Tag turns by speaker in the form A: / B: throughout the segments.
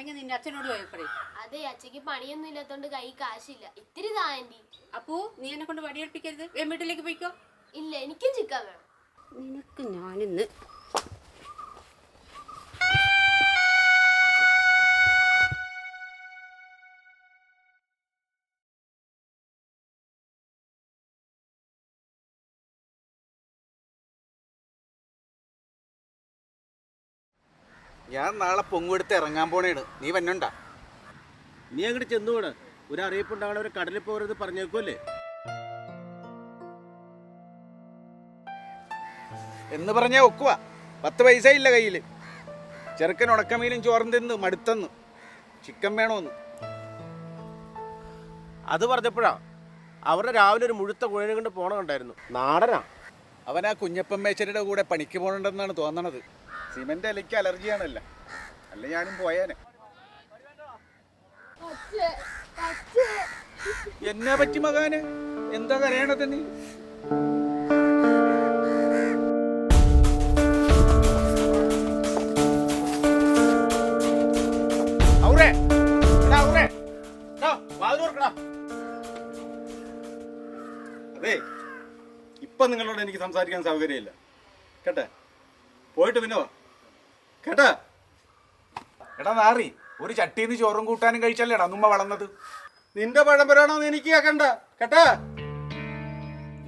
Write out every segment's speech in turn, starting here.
A: അല്ലെങ്കിൽ നിന്റെ അച്ഛനോട് പോയപ്പോഴേ.
B: അതെ, അച്ഛക്ക് പണിയൊന്നും ഇല്ലാത്തോണ്ട് കൈ കാശില്ല. ഇത്തിരി താ ആന്റി.
A: അപ്പോ നീ എന്നെ കൊണ്ട് വടിയെടുപ്പിക്കരുത്. വീട്ടിലേക്ക് പോയിക്കോ.
B: ഇല്ല, എനിക്കും ചിക്കൻ വേണം.
A: നിനക്ക് ഞാനിന്ന്
C: ഞാൻ നാളെ പൊങ്ങെടുത്ത് ഇറങ്ങാൻ പോണേണ്. നീ വന്നോണ്ടാ?
D: നീ അങ്ങോട്ട് ചെന്നുകൂടെ? ഒരു അറിയിപ്പുണ്ടാകണ ഒരു കടലിൽ പോകരുത് പറഞ്ഞേക്കുമല്ലേ
C: എന്ന് പറഞ്ഞാ ഒക്കുക. 10 പൈസ ഇല്ല കയ്യിൽ. ചെറുക്കൻ ഉണക്കമീനും ചോറും തിന്ന് മടുത്തെന്ന്. ചിക്കൻ വേണോന്ന്.
D: അത് പറഞ്ഞപ്പോഴാ അവരുടെ രാവിലെ ഒരു മുഴുത്ത കുഴനെ കൊണ്ട് പോണ കണ്ടായിരുന്നു. നാടനാ.
C: അവൻ ആ കുഞ്ഞപ്പൻ മേച്ചരുടെ കൂടെ പണിക്ക് പോകണ്ടെന്നാണ് തോന്നണത്. സിമെന്റ് അലയ്ക്ക് അലർജിയാണല്ല. അല്ല ഞാനും പോയേനെ. എന്നാ പറ്റി മകാന്? എന്താ കരയണത് നീ? അതെ, ഇപ്പൊ നിങ്ങളോട് എനിക്ക് സംസാരിക്കാൻ സൗകര്യമില്ല കേട്ടെ. പോയിട്ട് പിന്നെ കേട്ടാ. എടാ നാറി, ഒരു ചട്ടിന്ന് ചോറും കൂട്ടാനും കഴിച്ചല്ലേടാ നമ്മ വളർന്നത്. നിന്റെ പഴംപരാണോന്ന് എനിക്ക് കേക്കണ്ട കേട്ടാ.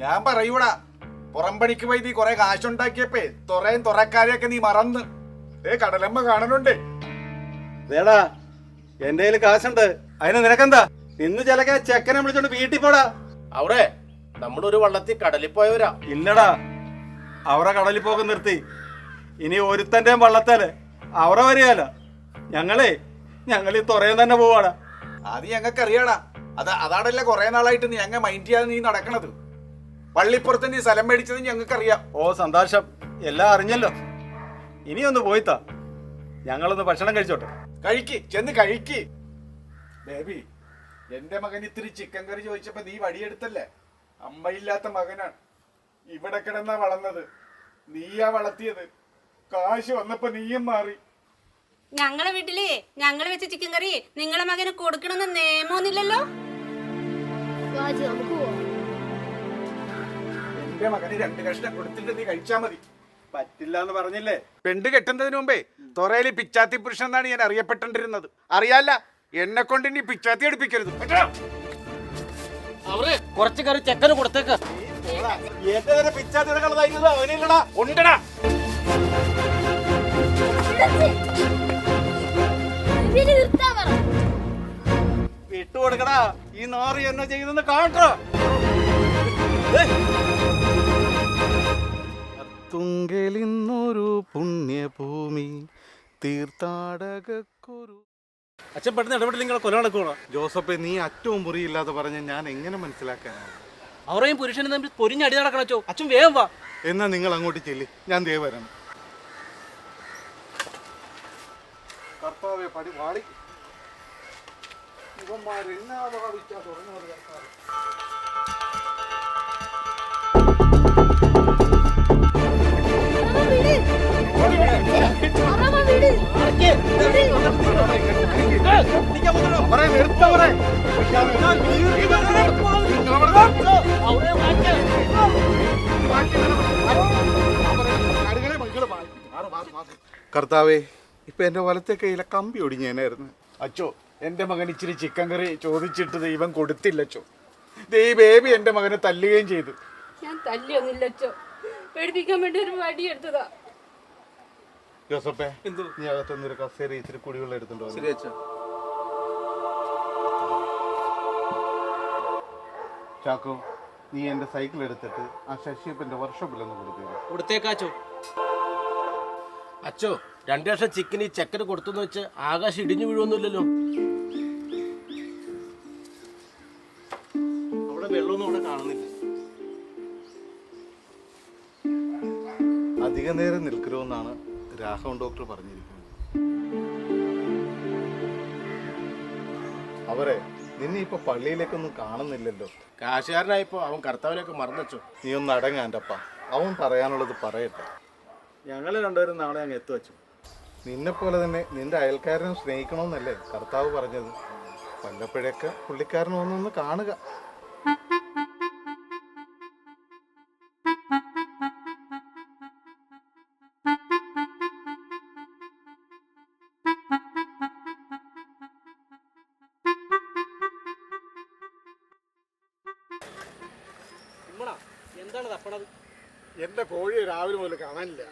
C: ഞാൻ പറയൂടാ, പുറം പണിക്ക് പോയി നീ കൊറേ കാശുണ്ടാക്കിയപ്പേ തുറയും തുറക്കാരെയൊക്കെ നീ മറന്ന്. കടലമ്മ കാണണുണ്ട്. േടാ, എന്റെ കയ്യിൽ കാശുണ്ട്. അതിന് നിനക്കെന്താ? ഇന്ന് ചിലക്ക ചെക്കനെ വിളിച്ചോണ്ട് വീട്ടിൽ പോടാ.
D: അവിടെ നമ്മളൊരു വള്ളത്തിൽ കടലിൽ പോയവരാ.
C: ഇല്ലടാ, അവരെ കടലിൽ പോകാൻ നിർത്തി. ഇനി ഒരുത്തൻ്റെയും വള്ളത്തേല് അവരെ വരികയല്ല. ഞങ്ങൾ ഈ തുറയും തന്നെ പോവാടാ. അത് ഞങ്ങൾക്ക് അറിയാടാ. അതാണല്ലേ കുറെ നാളായിട്ട് നീ ഞങ്ങൾ മൈൻഡ് ചെയ്യാതെ നീ നടക്കണത്. പള്ളിപ്പുറത്ത് നീ സ്ഥലം മേടിച്ചത് ഞങ്ങൾക്ക് അറിയാം. ഓ സന്തോഷം, എല്ലാം അറിഞ്ഞല്ലോ. ഇനിയൊന്ന് പോയിത്താ, ഞങ്ങളൊന്ന് ഭക്ഷണം കഴിച്ചോട്ടെ. ചെന്ന് കഴിക്ക് ബേബി. എന്റെ മകൻ ഇത്തിരി ചിക്കൻ കറി ചോദിച്ചപ്പോ നീ വടിയെടുത്തല്ലേ? അമ്മയില്ലാത്ത മകനാണ്. ഇവിടെ കിടന്നാ വളർന്നത്. നീയാ വളർത്തിയത്. കാശ് വന്നപ്പോ നീയും മാറി.
A: ഞങ്ങളെ വീട്ടില് ഞങ്ങള് വെച്ച ചിക്കൻ കറി നിങ്ങളെ മകന് കൊടുക്കണമെന്ന് നിയമമൊന്നുമില്ലല്ലോ.
C: എന്റെ മകന് 2 കഷ്ണം കൊടുത്തിട്ട് നീ കഴിച്ചാ മതി. പറ്റില്ല എന്ന് പറഞ്ഞില്ലേ? പെണ്ണ് കെട്ടുന്നതിന് മുമ്പേ തൊറയില് പിച്ചാത്തി പുരുഷൻ എന്നാണ് ഞാൻ അറിയപ്പെട്ടിരുന്നത്. അറിയാല്ല, എന്നെ കൊണ്ട് ഇനി പിച്ചാത്തി എടുപ്പിക്കരുത്.
D: അവര് കുറച്ച് കറി ചെക്കന് കൊടുത്തേക്ക്.
C: പിച്ചാത്തി അവനില്ലടാ, ഉണ്ടടാ. വിട്ടുകൊടുക്കടാ. ഈ നാറി എന്നെ ചെയ്തെന്ന് കാണട്ടോ. തുങ്കലിന്നൊരു പുണ്യഭൂമി തീർത്ഥാടകക്കൊരു.
D: അച്ഛൻ പെട്ടെന്ന് ഇടപെട്ട് നിങ്ങളെ കൊല നടക്കുവാണോ?
C: ജോസഫെ, നീ അറ്റവും മുറിയില്ലാതെ പറഞ്ഞ ഞാൻ എങ്ങനെ മനസ്സിലാക്കാനാണ്?
D: അവരെയും പുരുഷനും തമ്മിൽ പൊരിഞ്ഞടി നടക്കണോ? അച്ഛൻ വേഗം വാ.
C: എന്നാ നിങ്ങൾ അങ്ങോട്ട് ചെല്ലി, ഞാൻ ദേ വരാം. കർത്താവേ, പടി വാളി. ഇവന്മാരെന്നാ ഭാവിച്ചാ തുടങ്ങുന്നത് കർത്താവേ. കർത്താവേ, ഇപ്പൊ എന്റെ വലത്തെ കയ്യിലെ കമ്പി ഒടിഞ്ഞേനായിരുന്നു. അച്ചോ, എന്റെ മകൻ ഇച്ചിരി ചിക്കൻ കറി ചോദിച്ചിട്ട് ദൈവം കൊടുത്തില്ലച്ചോ. ബേബി എന്റെ മകനെ തല്ലുകയും ചെയ്തു.
A: ഞാൻ തല്ലിയൊന്നുമില്ലച്ചോ, പേടിപ്പിക്കാൻ വേണ്ടി ഒരു വടി എടുത്തതാ.
C: ജോസഫേ, നീ അകത്തൊന്നൊരു കസേര ഇച്ചിരി കുടിവെള്ളം എടുത്തുണ്ടോ?
D: ശരി അച്ഛാ.
C: ചാക്കോ, നീ എന്റെ സൈക്കിൾ എടുത്തിട്ട് ആ ശശിയപ്പന്റെ വർക്ക്ഷോപ്പിലൊന്ന്
D: കൊടുത്തേക്കാച്ചോ. അച്ചോ, 2 ലക്ഷം ചിക്കൻ ഈ ചെക്കന് കൊടുത്തെന്ന് വെച്ച് ആകാശം ഇടിഞ്ഞു വീഴുവൊന്നുമില്ലല്ലോ. അവിടെ വെള്ളമൊന്നും അവിടെ കാണുന്നില്ല.
C: അധിക നേരം നിൽക്കരുമെന്നാണ് രാഘവൻ ഡോക്ടർ പറഞ്ഞിരിക്കുന്നത്. അവരെ നിന്നെ ഇപ്പൊ പള്ളിയിലേക്കൊന്നും കാണുന്നില്ലല്ലോ.
D: കാശുകാരനായപ്പോ അവൻ കർത്താവിനെയൊക്കെ മറന്നച്ചോ.
C: നീ ഒന്ന് അടങ്ങാൻ്റെപ്പ, അവൻ പറയാനുള്ളത് പറയട്ടെ.
D: ഞങ്ങൾ രണ്ടുപേരും നാളെ അങ്ങ് എത്തുവച്ചു.
E: നിന്നെ പോലെ തന്നെ നിന്റെ അയൽക്കാരനെ സ്നേഹിക്കണമെന്നല്ലേ കർത്താവ് പറഞ്ഞത്? വല്ലപ്പോഴൊക്കെ പുള്ളിക്കാരനെ ഒന്നൊന്ന് കാണുക.
D: എന്താണ് തപ്പണത്?
E: എന്റെ കോഴിയെ രാവിലെ മുതൽ കാണാനില്ല.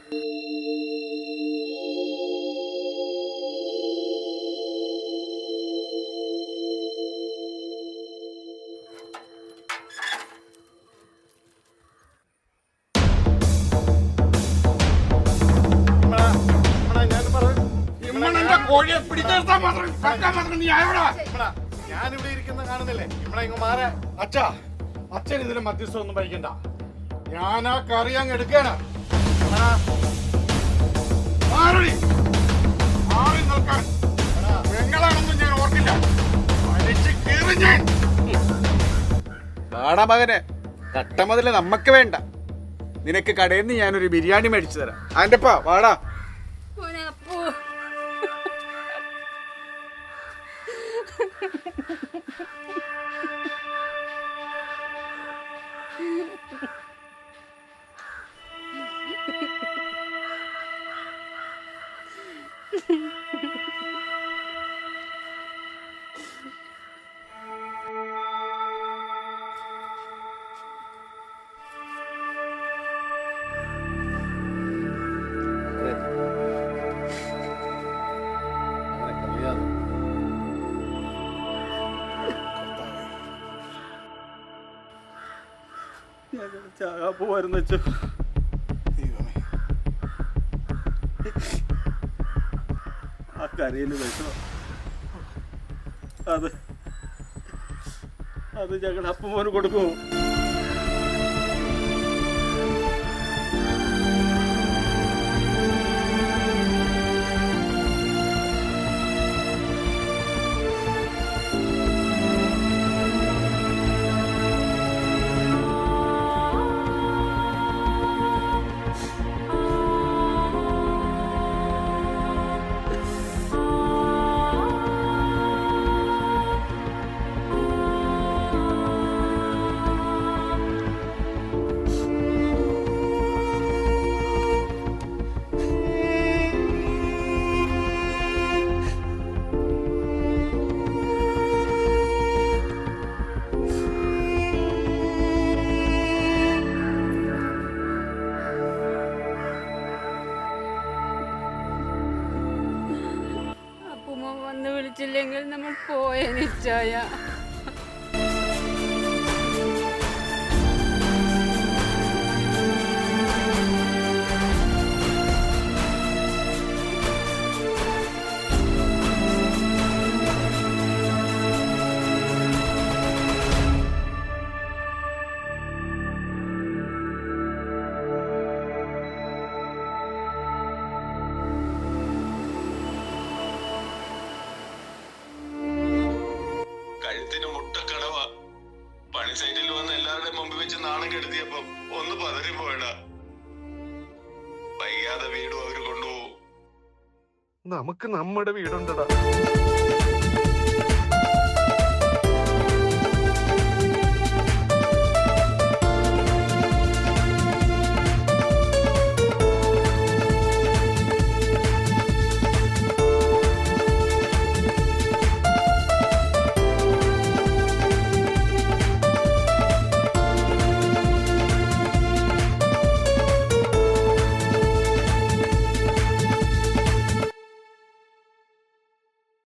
E: ഞാനിവിടെ ഇരിക്കുന്ന കാണുന്നില്ലേ? ഇവിടെ ഇങ്ങ് മാറ. അച്ഛാ, അച്ഛൻ ഇതിന് മധ്യസ്ഥം ഒന്നും വഹിക്കണ്ട. ഞാൻ ആ കറി അങ്ങ് എടുക്കാണ്. നിങ്ങളാണെന്നും ഞാൻ ഓർക്കില്ല.
C: വാടാ മകനെ, കട്ട മുതല് നമ്മക്ക് വേണ്ട. നിനക്ക് കടയിൽ നിന്ന് ഞാനൊരു ബിരിയാണി മേടിച്ചു തരാം. ആൻ്റെപ്പാ വാടാ.
A: മോനെ അപ്പു,
C: പോവായിരുന്നു വെച്ചു. ആ കരയിൽ വിഷമം അത് ഞങ്ങളുടെ അപ്പുമോന് കൊടുക്കുമോ?
A: അപ്പുമ്മ വന്ന് വിളിച്ചില്ലെങ്കിൽ നമ്മൾ പോയ നിശ്ചയ.
F: കഴുത്തിന് മുട്ടക്കടവ. പണി സൈറ്റിൽ വന്ന് എല്ലാവരുടെയും മുമ്പിൽ വെച്ച് നാണം കെടുത്തിയപ്പം ഒന്ന് പതറി പോയടാ. വൈകാതെ വീടും അവര് കൊണ്ടുപോകും.
E: നമുക്ക് നമ്മുടെ വീടുണ്ടടാ.